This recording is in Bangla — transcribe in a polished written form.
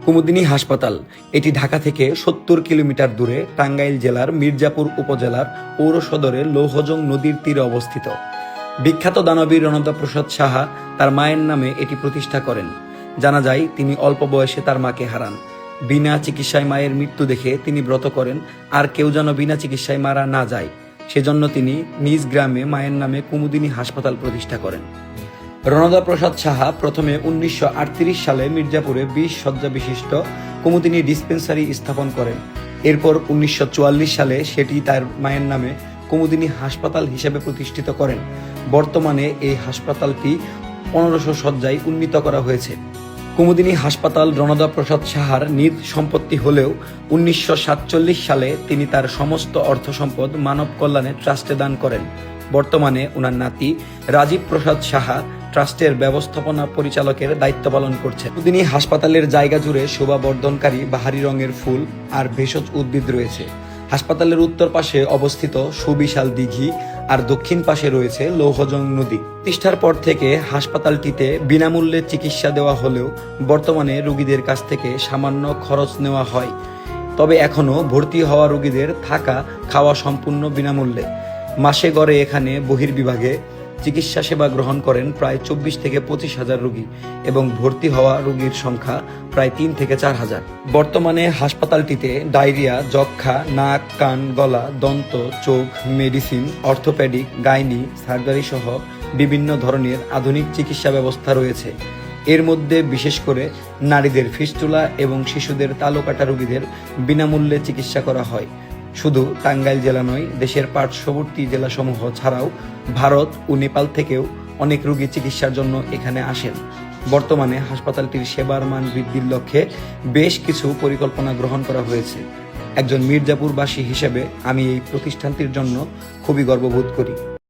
কুমুদিনী হাসপাতাল এটি ঢাকা থেকে ৭০ কিলোমিটার দূরে টাঙ্গাইল জেলার মির্জাপুর উপজেলার পৌর সদরে লৌহজং নদীর তীরে অবস্থিত। বিখ্যাত দানবীর রণদাপ্রসাদ সাহা তার মায়ের নামে এটি প্রতিষ্ঠা করেন। জানা যায় তিনি অল্প বয়সে তার মাকে হারান। বিনা চিকিৎসায় মায়ের মৃত্যু দেখে তিনি ব্রত করেন আর কেউ যেন বিনা চিকিৎসায় মারা না যায়, সেজন্য তিনি নিজ গ্রামে মায়ের নামে কুমুদিনী হাসপাতাল প্রতিষ্ঠা করেন। রণদাপ্রসাদ সাহা প্রথমে ১৯৩৮ সালে মির্জাপুরে ২০ শয্যা বিশিষ্ট কুমুদিনী ডিসপেন্সারি স্থাপন করেন। এরপর ১৯৪৪ সালে সেটি তার মায়ের নামে কুমুদিনী হাসপাতাল হিসেবে প্রতিষ্ঠিত করেন। বর্তমানে এই হাসপাতালটি ১৫০০ শয্যায় উন্নীত করা হয়েছে। কুমুদিনী হাসপাতাল রণদাপ্রসাদ সাহার নিজ সম্পত্তি হলেও ১৯৪৭ সালে তিনি তার সমস্ত অর্থ সম্পদ মানব কল্যাণে ট্রাস্টে দান করেন। বর্তমানে ওনার নাতি রাজীব প্রসাদ সাহা ট্রাস্টের ব্যবস্থাপনা পরিচালকের দায়িত্ব পালন করছেন। কুমুদিনী হাসপাতালের জায়গা জুড়ে শোভাবর্ধনকারী বাহারি রঙের ফুল আর ভেষজ উদ্ভিদ রয়েছে। হাসপাতালের উত্তর পাশে অবস্থিত সুবিশাল দিঘি আর দক্ষিণ পাশে রয়েছে লৌহজং নদী। প্রতিষ্ঠার পর থেকে হাসপাতালটিতে বিনামূল্যে চিকিৎসা দেওয়া হলেও বর্তমানে রোগীদের কাছ থেকে সামান্য খরচ নেওয়া হয়। তবে এখনো ভর্তি হওয়া রোগীদের থাকা খাওয়া সম্পূর্ণ বিনামূল্যে। মাসে গড়ে এখানে বহির্বিভাগে চিকিৎসা সেবা গ্রহণ করেন প্রায় ২৪ থেকে ২৫ হাজার রোগী এবং ভর্তি হওয়া রোগীর সংখ্যা প্রায় ৩ থেকে ৪ হাজার। বর্তমানে হাসপাতালটিতে ডায়রিয়া, যক্ষ্মা, নাক, কান, গলা, দন্ত, চোখ, মেডিসিন, অর্থোপেডিক, গাইনি, সার্জারি সহ বিভিন্ন ধরনের আধুনিক চিকিৎসা ব্যবস্থা রয়েছে। এর মধ্যে বিশেষ করে নারীদের ফিস্টুলা এবং শিশুদের তালুকাটা রোগীদের বিনামূল্যে চিকিৎসা করা হয়। শুধু টাঙ্গাইল জেলা নয়, দেশের পার্শ্ববর্তী জেলাসমূহ ছাড়াও ভারত ও নেপাল থেকেও অনেক রোগী চিকিৎসার জন্য এখানে আসেন। বর্তমানে হাসপাতালটির সেবার মান বৃদ্ধির লক্ষ্যে বেশ কিছু পরিকল্পনা গ্রহণ করা হয়েছে। একজন মির্জাপুরবাসী হিসেবে আমি এই প্রতিষ্ঠানটির জন্য খুবই গর্ববোধ করি।